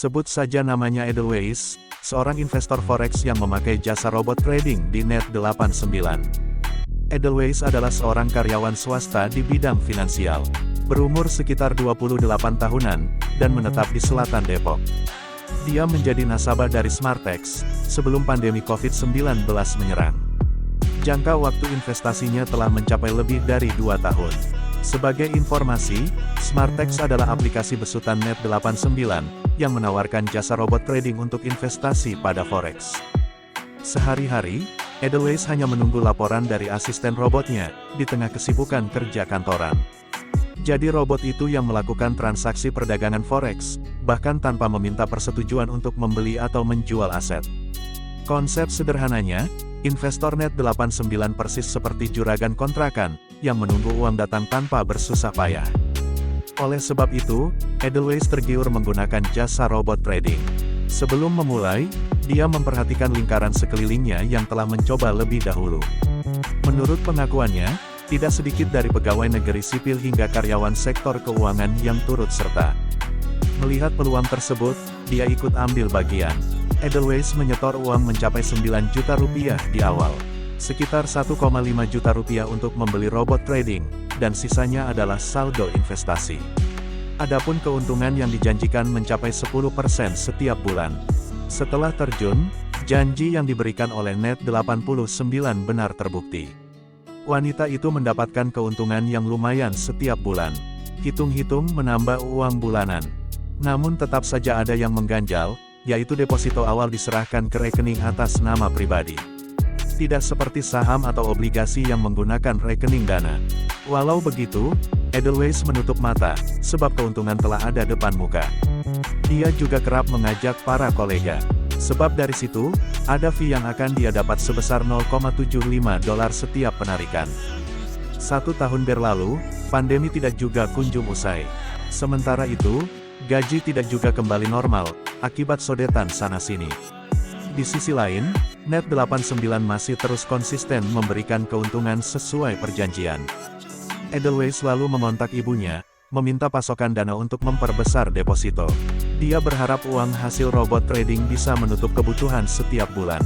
Sebut saja namanya Edelweiss, seorang investor forex yang memakai jasa robot trading di Net89. Edelweiss adalah seorang karyawan swasta di bidang finansial. Berumur sekitar 28 tahunan, dan menetap di selatan Depok. Dia menjadi nasabah dari Smartex, sebelum pandemi COVID-19 menyerang. Jangka waktu investasinya telah mencapai lebih dari 2 tahun. Sebagai informasi, Smartex adalah aplikasi besutan Net89, yang menawarkan jasa robot trading untuk investasi pada forex. Sehari-hari, Edelweiss hanya menunggu laporan dari asisten robotnya, di tengah kesibukan kerja kantoran. Jadi robot itu yang melakukan transaksi perdagangan forex, bahkan tanpa meminta persetujuan untuk membeli atau menjual aset. Konsep sederhananya, investor Net89 persis seperti juragan kontrakan, yang menunggu uang datang tanpa bersusah payah. Oleh sebab itu, Edelweiss tergiur menggunakan jasa robot trading. Sebelum memulai, dia memperhatikan lingkaran sekelilingnya yang telah mencoba lebih dahulu. Menurut pengakuannya, tidak sedikit dari pegawai negeri sipil hingga karyawan sektor keuangan yang turut serta. Melihat peluang tersebut, dia ikut ambil bagian. Edelweiss menyetor uang mencapai 9 juta rupiah di awal. Sekitar 1,5 juta rupiah untuk membeli robot trading, dan sisanya adalah saldo investasi. Adapun keuntungan yang dijanjikan mencapai 10% setiap bulan. Setelah terjun, janji yang diberikan oleh Net89 benar terbukti. Wanita itu mendapatkan keuntungan yang lumayan setiap bulan. Hitung-hitung menambah uang bulanan. Namun tetap saja ada yang mengganjal, yaitu deposito awal diserahkan ke rekening atas nama pribadi. Tidak seperti saham atau obligasi yang menggunakan rekening dana. Walau begitu, Edelweiss menutup mata, sebab keuntungan telah ada depan muka. Dia juga kerap mengajak para kolega. Sebab dari situ, ada fee yang akan dia dapat sebesar $0,75 setiap penarikan. 1 tahun berlalu, pandemi tidak juga kunjung usai. Sementara itu, gaji tidak juga kembali normal, akibat sodetan sana-sini. Di sisi lain, Net89 masih terus konsisten memberikan keuntungan sesuai perjanjian. Edelweiss lalu mengontak ibunya, meminta pasokan dana untuk memperbesar deposito. Dia berharap uang hasil robot trading bisa menutup kebutuhan setiap bulan.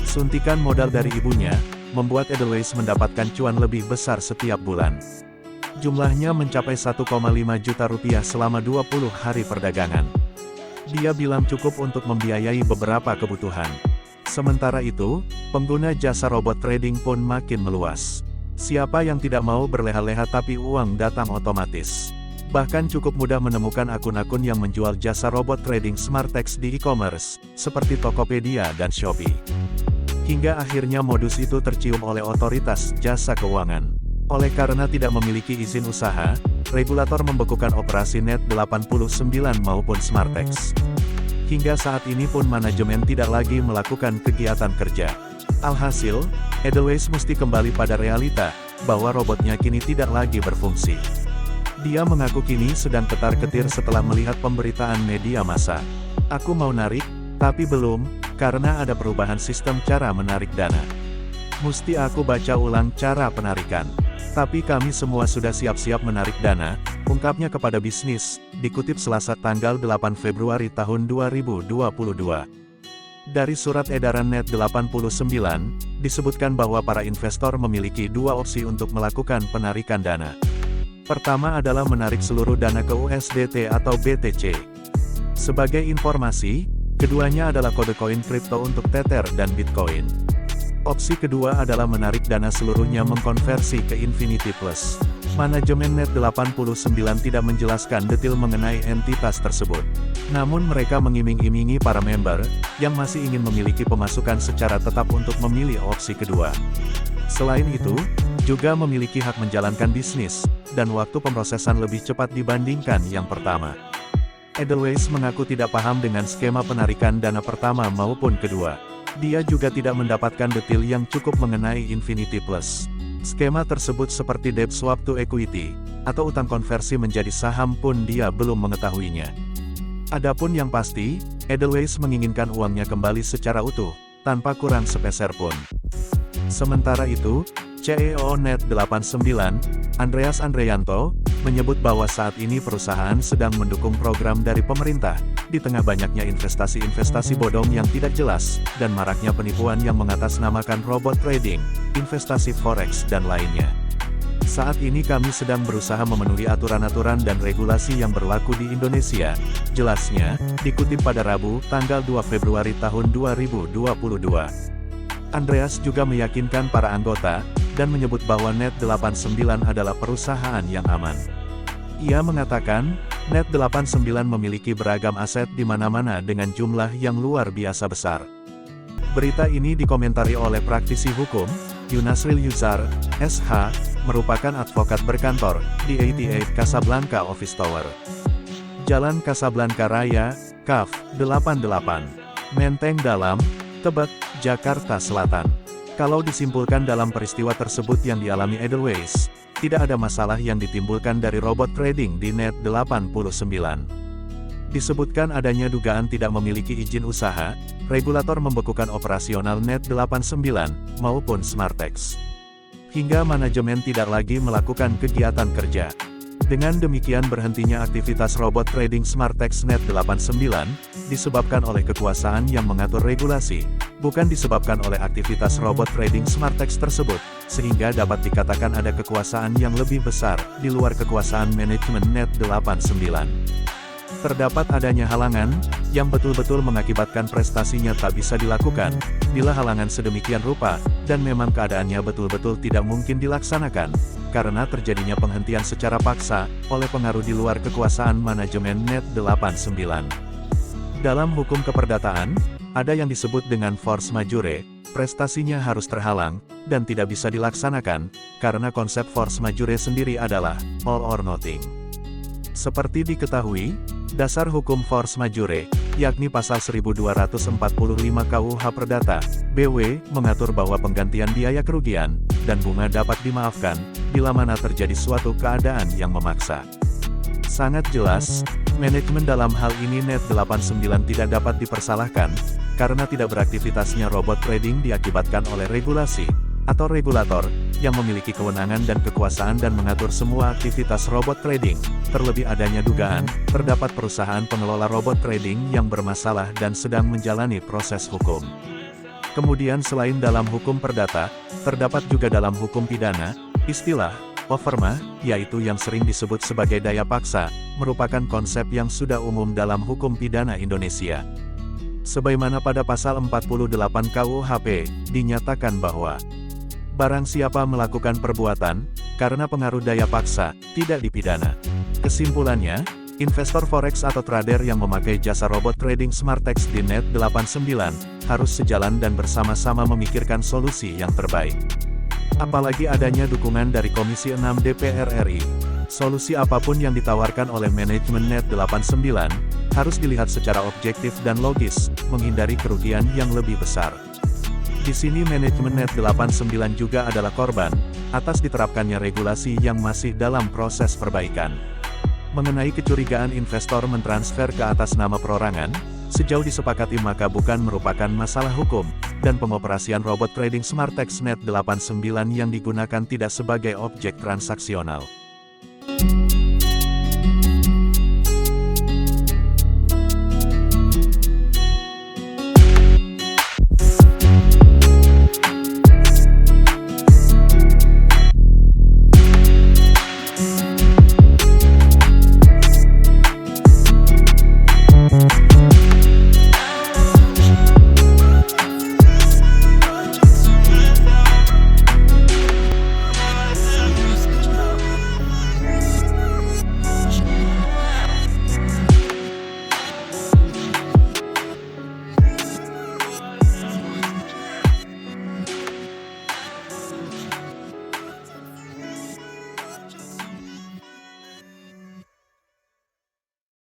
Suntikan modal dari ibunya, membuat Edelweiss mendapatkan cuan lebih besar setiap bulan. Jumlahnya mencapai 1,5 juta rupiah selama 20 hari perdagangan. Dia bilang cukup untuk membiayai beberapa kebutuhan. Sementara itu, pengguna jasa robot trading pun makin meluas. Siapa yang tidak mau berleha-leha tapi uang datang otomatis. Bahkan cukup mudah menemukan akun-akun yang menjual jasa robot trading Smartex di e-commerce, seperti Tokopedia dan Shopee. Hingga akhirnya modus itu tercium oleh otoritas jasa keuangan. Oleh karena tidak memiliki izin usaha, regulator membekukan operasi Net89 maupun Smartex. Hingga saat ini pun manajemen tidak lagi melakukan kegiatan kerja. Alhasil, Edelweiss mesti kembali pada realita, bahwa robotnya kini tidak lagi berfungsi. Dia mengaku kini sedang ketar-ketir setelah melihat pemberitaan media massa. Aku mau narik, tapi belum, karena ada perubahan sistem cara menarik dana. Mesti aku baca ulang cara penarikan. Tapi kami semua sudah siap-siap menarik dana, ungkapnya kepada bisnis, dikutip Selasa tanggal 8 Februari tahun 2022. Dari surat edaran Net89, disebutkan bahwa para investor memiliki 2 opsi untuk melakukan penarikan dana. Pertama adalah menarik seluruh dana ke USDT atau BTC. Sebagai informasi, keduanya adalah kode koin kripto untuk Tether dan Bitcoin. Opsi kedua adalah menarik dana seluruhnya mengkonversi ke Infinity Plus. Manajemen Net89 tidak menjelaskan detail mengenai entitas tersebut. Namun mereka mengiming-imingi para member, yang masih ingin memiliki pemasukan secara tetap untuk memilih opsi kedua. Selain itu, juga memiliki hak menjalankan bisnis, dan waktu pemrosesan lebih cepat dibandingkan yang pertama. Edelweiss mengaku tidak paham dengan skema penarikan dana pertama maupun kedua. Dia juga tidak mendapatkan detail yang cukup mengenai Infinity Plus. Skema tersebut seperti debt swap to equity, atau utang konversi menjadi saham pun dia belum mengetahuinya. Adapun yang pasti, Edelweiss menginginkan uangnya kembali secara utuh, tanpa kurang sepeser pun. Sementara itu, CEO Net89, Andreas Andreyanto, menyebut bahwa saat ini perusahaan sedang mendukung program dari pemerintah, di tengah banyaknya investasi-investasi bodong yang tidak jelas, dan maraknya penipuan yang mengatasnamakan robot trading, investasi forex dan lainnya. Saat ini kami sedang berusaha memenuhi aturan-aturan dan regulasi yang berlaku di Indonesia, jelasnya, dikutip pada Rabu, tanggal 2 Februari tahun 2022. Andreas juga meyakinkan para anggota, dan menyebut bahwa Net89 adalah perusahaan yang aman. Ia mengatakan, Net89 memiliki beragam aset di mana-mana dengan jumlah yang luar biasa besar. Berita ini dikomentari oleh praktisi hukum, Yunasril Yuzar, SH, merupakan advokat berkantor di 88 Casablanca Office Tower, Jalan Casablanca Raya, KAF, 88, Menteng Dalam, Tebet, Jakarta Selatan. Kalau disimpulkan dalam peristiwa tersebut yang dialami Edelweiss, tidak ada masalah yang ditimbulkan dari robot trading di Net89. Disebutkan adanya dugaan tidak memiliki izin usaha, regulator membekukan operasional Net89, maupun Smartex. Hingga manajemen tidak lagi melakukan kegiatan kerja. Dengan demikian berhentinya aktivitas robot trading Smartex Net89, disebabkan oleh kekuasaan yang mengatur regulasi, bukan disebabkan oleh aktivitas robot trading Smartex tersebut, sehingga dapat dikatakan ada kekuasaan yang lebih besar, di luar kekuasaan manajemen Net89. Terdapat adanya halangan, yang betul-betul mengakibatkan prestasinya tak bisa dilakukan, bila halangan sedemikian rupa, dan memang keadaannya betul-betul tidak mungkin dilaksanakan, karena terjadinya penghentian secara paksa, oleh pengaruh di luar kekuasaan manajemen Net89. Dalam hukum keperdataan, ada yang disebut dengan force majeure, prestasinya harus terhalang, dan tidak bisa dilaksanakan, karena konsep force majeure sendiri adalah all or nothing. Seperti diketahui, dasar hukum force majeure, yakni pasal 1245 KUH Perdata, BW, mengatur bahwa penggantian biaya kerugian, dan bunga dapat dimaafkan, bila mana terjadi suatu keadaan yang memaksa. Sangat jelas, manajemen dalam hal ini Net89 tidak dapat dipersalahkan, karena tidak beraktivitasnya robot trading diakibatkan oleh regulasi, atau regulator, yang memiliki kewenangan dan kekuasaan dan mengatur semua aktivitas robot trading, terlebih adanya dugaan, terdapat perusahaan pengelola robot trading yang bermasalah dan sedang menjalani proses hukum. Kemudian selain dalam hukum perdata, terdapat juga dalam hukum pidana, istilah, overma, yaitu yang sering disebut sebagai daya paksa, merupakan konsep yang sudah umum dalam hukum pidana Indonesia. Sebagaimana pada pasal 48 KUHP, dinyatakan bahwa barang siapa melakukan perbuatan, karena pengaruh daya paksa, tidak dipidana. Kesimpulannya, investor forex atau trader yang memakai jasa robot trading Smartex di Net89, harus sejalan dan bersama-sama memikirkan solusi yang terbaik. Apalagi adanya dukungan dari Komisi 6 DPR RI. Solusi apapun yang ditawarkan oleh manajemen Net89, harus dilihat secara objektif dan logis, menghindari kerugian yang lebih besar. Di sini manajemen Net89 juga adalah korban, atas diterapkannya regulasi yang masih dalam proses perbaikan. Mengenai kecurigaan investor mentransfer ke atas nama perorangan, sejauh disepakati maka bukan merupakan masalah hukum, dan pengoperasian robot trading Smartex Net89 yang digunakan tidak sebagai objek transaksional.